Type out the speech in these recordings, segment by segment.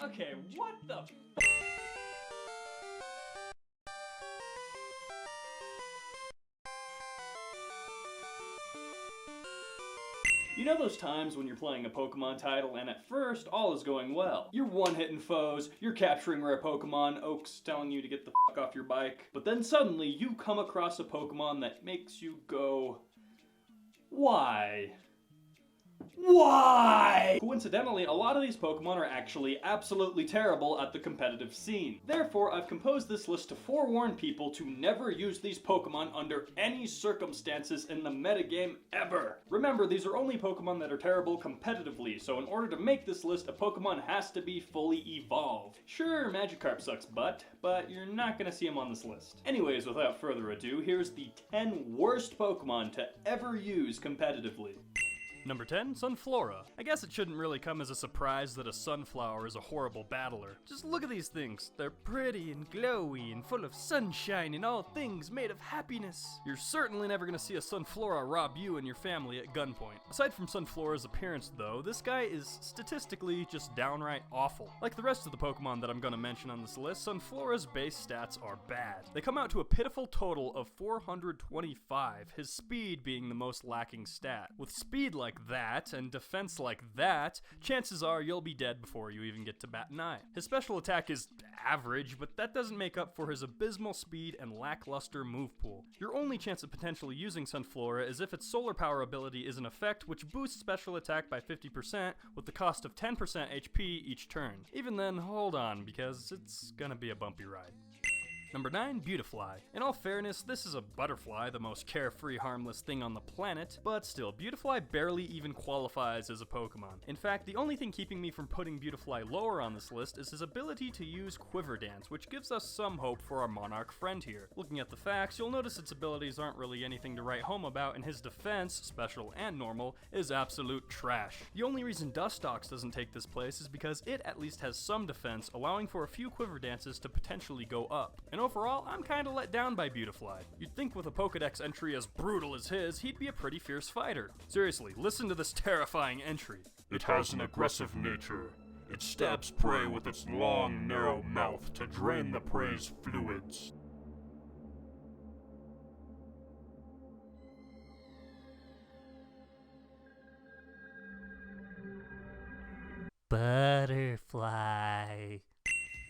Okay, what the f- You know those times when you're playing a Pokemon title and at first all is going well? You're one-hitting foes, you're capturing rare Pokemon, Oak's telling you to get the fuck off your bike, but then suddenly you come across a Pokemon that makes you go, why? Why? Coincidentally, a lot of these Pokemon are actually absolutely terrible at the competitive scene. Therefore, I've composed this list to forewarn people to never use these Pokemon under any circumstances in the metagame ever. Remember, these are only Pokemon that are terrible competitively, so in order to make this list, a Pokemon has to be fully evolved. Sure, Magikarp sucks butt, but you're not gonna see him on this list. Anyways, without further ado, here's the 10 worst Pokemon to ever use competitively. Number 10, Sunflora. I guess it shouldn't really come as a surprise that a sunflower is a horrible battler. Just look at these things. They're pretty and glowy and full of sunshine and all things made of happiness. You're certainly never gonna see a Sunflora rob you and your family at gunpoint. Aside from Sunflora's appearance though, this guy is statistically just downright awful. Like the rest of the Pokemon that I'm gonna mention on this list, Sunflora's base stats are bad. They come out to a pitiful total of 425, his speed being the most lacking stat. With speed like that and defense like that, chances are you'll be dead before you even get to bat an eye. His special attack is average, but that doesn't make up for his abysmal speed and lackluster move pool. Your only chance of potentially using Sunflora is if its solar power ability is in effect, which boosts special attack by 50% with the cost of 10% HP each turn. Even then, hold on, because it's gonna be a bumpy ride. Number 9, Beautifly. In all fairness, this is a butterfly, the most carefree, harmless thing on the planet, but still, Beautifly barely even qualifies as a Pokemon. In fact, the only thing keeping me from putting Beautifly lower on this list is his ability to use Quiver Dance, which gives us some hope for our Monarch friend here. Looking at the facts, you'll notice its abilities aren't really anything to write home about, and his defense, special and normal, is absolute trash. The only reason Dustox doesn't take this place is because it at least has some defense, allowing for a few Quiver Dances to potentially go up. And overall, I'm kinda let down by Beautifly. You'd think with a Pokedex entry as brutal as his, he'd be a pretty fierce fighter. Seriously, listen to this terrifying entry. It has an aggressive nature. It stabs prey with its long, narrow mouth to drain the prey's fluids. Butterfly.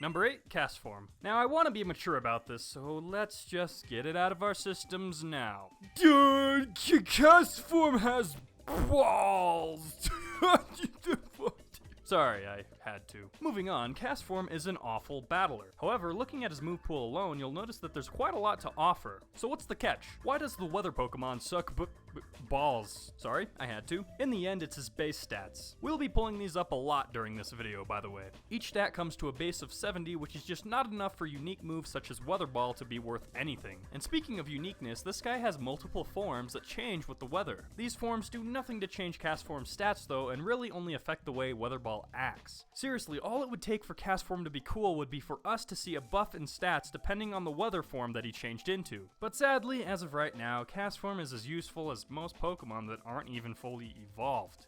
Number 8, Castform. Now, I want to be mature about this, so let's just get it out of our systems now. Dude, Castform has balls! Sorry, I had to. Moving on, Castform is an awful battler. However, looking at his move pool alone, you'll notice that there's quite a lot to offer. So what's the catch? Why does the weather Pokemon suck balls? Sorry, I had to. In the end, it's his base stats. We'll be pulling these up a lot during this video, by the way. Each stat comes to a base of 70, which is just not enough for unique moves such as Weather Ball to be worth anything. And speaking of uniqueness, this guy has multiple forms that change with the weather. These forms do nothing to change Castform's stats though, and really only affect the way Weather Ball acts. Seriously, all it would take for Castform to be cool would be for us to see a buff in stats depending on the weather form that he changed into. But sadly, as of right now, Castform is as useful as most Pokemon that aren't even fully evolved.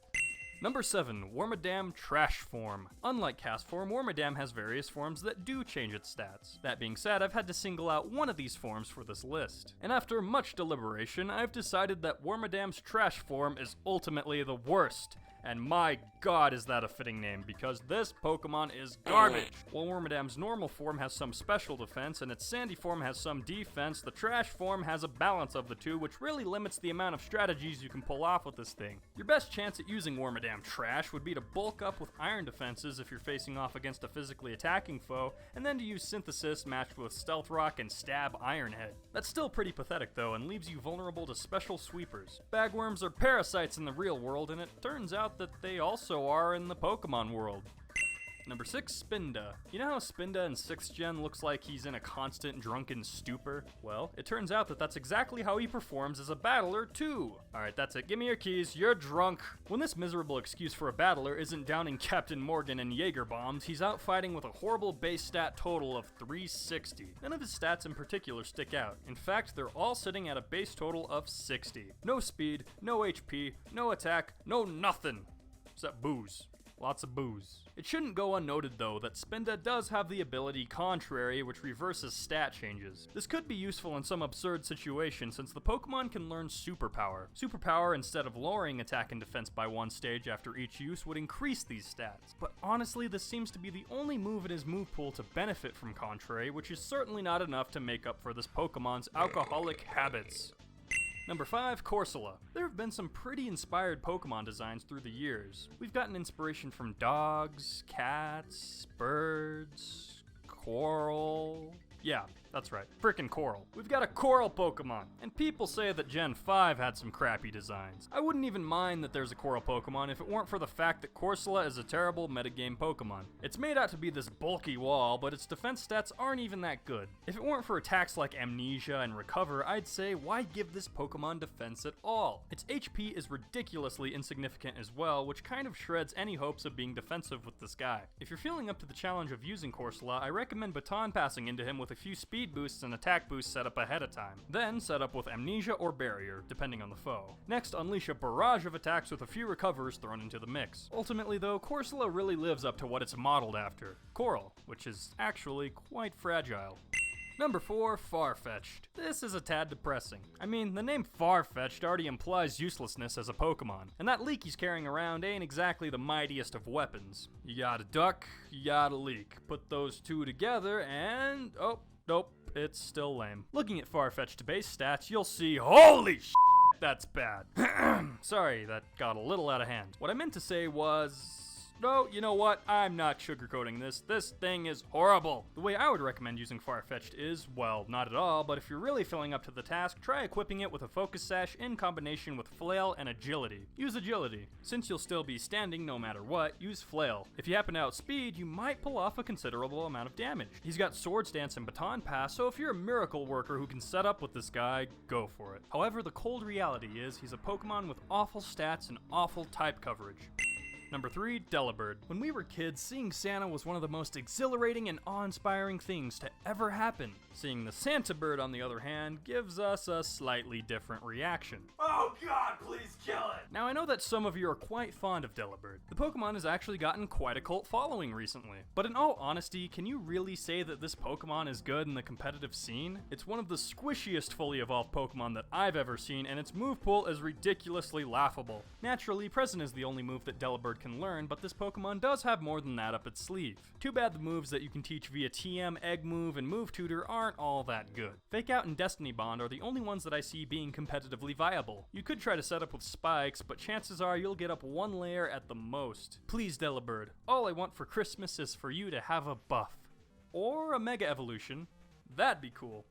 Number 7, Wormadam-Trash form. Unlike Castform, Wormadam has various forms that do change its stats. That being said, I've had to single out one of these forms for this list. And after much deliberation, I've decided that Wormadam's Trash form is ultimately the worst. And my god, is that a fitting name, because this Pokemon is garbage! While Wormadam's normal form has some special defense, and its sandy form has some defense, the Trash form has a balance of the two, which really limits the amount of strategies you can pull off with this thing. Your best chance at using Wormadam-Trash would be to bulk up with iron defenses if you're facing off against a physically attacking foe, and then to use Synthesis matched with Stealth Rock and Stab Iron Head. That's still pretty pathetic though, and leaves you vulnerable to special sweepers. Bagworms are parasites in the real world, and it turns out that they also are in the Pokemon world. Number 6, Spinda. You know how Spinda in 6th gen looks like he's in a constant drunken stupor? Well, it turns out that that's exactly how he performs as a battler too. Alright, that's it. Give me your keys. You're drunk. When this miserable excuse for a battler isn't downing Captain Morgan and Jaeger bombs, he's out fighting with a horrible base stat total of 360. None of his stats in particular stick out. In fact, they're all sitting at a base total of 60. No speed, no HP, no attack, no nothing. Except booze. Lots of booze. It shouldn't go unnoted though that Spinda does have the ability Contrary, which reverses stat changes. This could be useful in some absurd situation since the Pokemon can learn Superpower. Superpower, instead of lowering attack and defense by 1 stage after each use, would increase these stats. But honestly, this seems to be the only move in his move pool to benefit from Contrary, which is certainly not enough to make up for this Pokemon's alcoholic habits. Number 5, Corsola. There have been some pretty inspired Pokemon designs through the years. We've gotten inspiration from dogs, cats, birds, coral. Yeah, that's right, frickin' coral. We've got a coral Pokemon, and people say that Gen 5 had some crappy designs. I wouldn't even mind that there's a coral Pokemon if it weren't for the fact that Corsola is a terrible metagame Pokemon. It's made out to be this bulky wall, but its defense stats aren't even that good. If it weren't for attacks like Amnesia and Recover, I'd say why give this Pokemon defense at all? Its HP is ridiculously insignificant as well, which kind of shreds any hopes of being defensive with this guy. If you're feeling up to the challenge of using Corsola, I recommend baton passing into him with a few speed boosts and attack boosts set up ahead of time. Then set up with Amnesia or Barrier, depending on the foe. Next, unleash a barrage of attacks with a few recovers thrown into the mix. Ultimately though, Corsola really lives up to what it's modeled after, Coral, which is actually quite fragile. Number 4, Farfetch'd. This is a tad depressing. I mean, the name Farfetch'd already implies uselessness as a Pokemon, and that leek he's carrying around ain't exactly the mightiest of weapons. You got a duck, you got a leek. Put those two together and... oh, nope, it's still lame. Looking at Farfetch'd base stats, you'll see, holy sh**, that's bad. Sorry, that got a little out of hand. What I meant to say was... no, you know what? I'm not sugarcoating this. This thing is horrible. The way I would recommend using Farfetch'd is, well, not at all, but if you're really filling up to the task, try equipping it with a Focus Sash in combination with Flail and Agility. Use Agility. Since you'll still be standing no matter what, use Flail. If you happen to outspeed, you might pull off a considerable amount of damage. He's got Swords Dance and Baton Pass, so if you're a miracle worker who can set up with this guy, go for it. However, the cold reality is he's a Pokemon with awful stats and awful type coverage. Number 3, Delibird. When we were kids, seeing Santa was one of the most exhilarating and awe-inspiring things to ever happen. Seeing the Santa Bird, on the other hand, gives us a slightly different reaction. Oh god, please kill it! Now I know that some of you are quite fond of Delibird. The Pokemon has actually gotten quite a cult following recently. But in all honesty, can you really say that this Pokemon is good in the competitive scene? It's one of the squishiest fully evolved Pokemon that I've ever seen, and its move pool is ridiculously laughable. Naturally, Present is the only move that Delibird can learn, but this Pokemon does have more than that up its sleeve. Too bad the moves that you can teach via TM, Egg Move, and Move Tutor aren't all that good. Fake Out and Destiny Bond are the only ones that I see being competitively viable. You could try to set up with Spikes, but chances are you'll get up 1 layer at the most. Please, Delibird, all I want for Christmas is for you to have a buff. Or a Mega Evolution. That'd be cool.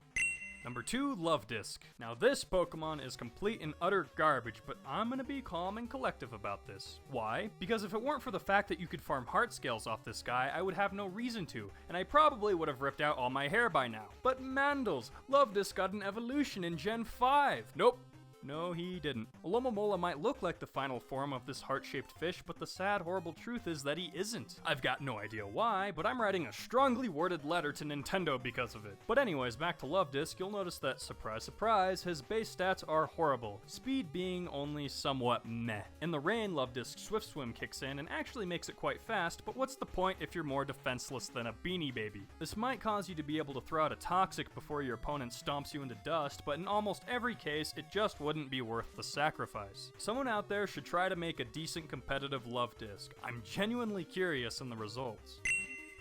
Number 2, Luvdisc. Now this Pokemon is complete and utter garbage, but I'm gonna be calm and collective about this. Why? Because if it weren't for the fact that you could farm heart scales off this guy, I would have no reason to, and I probably would have ripped out all my hair by now. But Mandals, Luvdisc got an evolution in Gen 5. Nope. No, he didn't. Alomomola might look like the final form of this heart-shaped fish, but the sad, horrible truth is that he isn't. I've got no idea why, but I'm writing a strongly worded letter to Nintendo because of it. But anyways, back to Luvdisc, you'll notice that, surprise, surprise, his base stats are horrible, speed being only somewhat meh. In the rain, Luvdisc Swift Swim kicks in and actually makes it quite fast, but what's the point if you're more defenseless than a Beanie Baby? This might cause you to be able to throw out a Toxic before your opponent stomps you into dust, but in almost every case, it just wouldn't be worth the sacrifice. Someone out there should try to make a decent competitive Luvdisc. I'm genuinely curious in the results.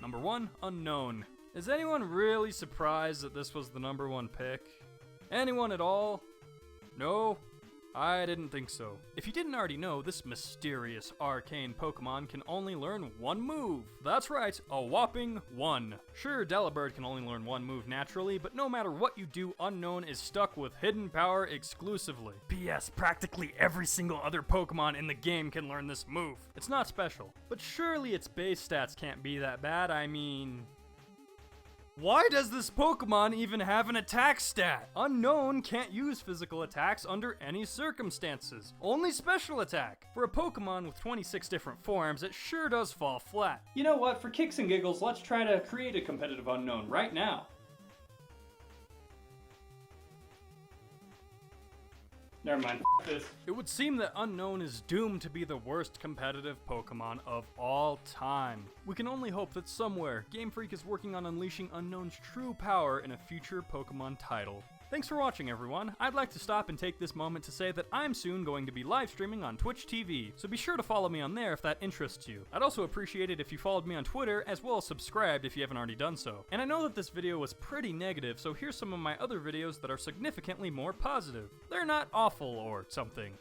Number 1, Unown. Is anyone really surprised that this was the number 1 pick? Anyone at all? No? I didn't think so. If you didn't already know, this mysterious arcane Pokemon can only learn 1 move. That's right, a whopping 1. Sure, Delibird can only learn 1 move naturally, but no matter what you do, Unown is stuck with hidden power exclusively. P.S. Practically every single other Pokemon in the game can learn this move. It's not special, but surely its base stats can't be that bad. I mean... why does this Pokemon even have an attack stat? Unown can't use physical attacks under any circumstances. Only special attack. For a Pokemon with 26 different forms, it sure does fall flat. You know what, for kicks and giggles, let's try to create a competitive Unown right now. Never mind. This. It would seem that Unown is doomed to be the worst competitive Pokemon of all time. We can only hope that somewhere, Game Freak is working on unleashing Unown's true power in a future Pokemon title. Thanks for watching, everyone. I'd like to stop and take this moment to say that I'm soon going to be live streaming on Twitch TV, so be sure to follow me on there if that interests you. I'd also appreciate it if you followed me on Twitter, as well as subscribed if you haven't already done so. And I know that this video was pretty negative, so here's some of my other videos that are significantly more positive. They're not awful or something.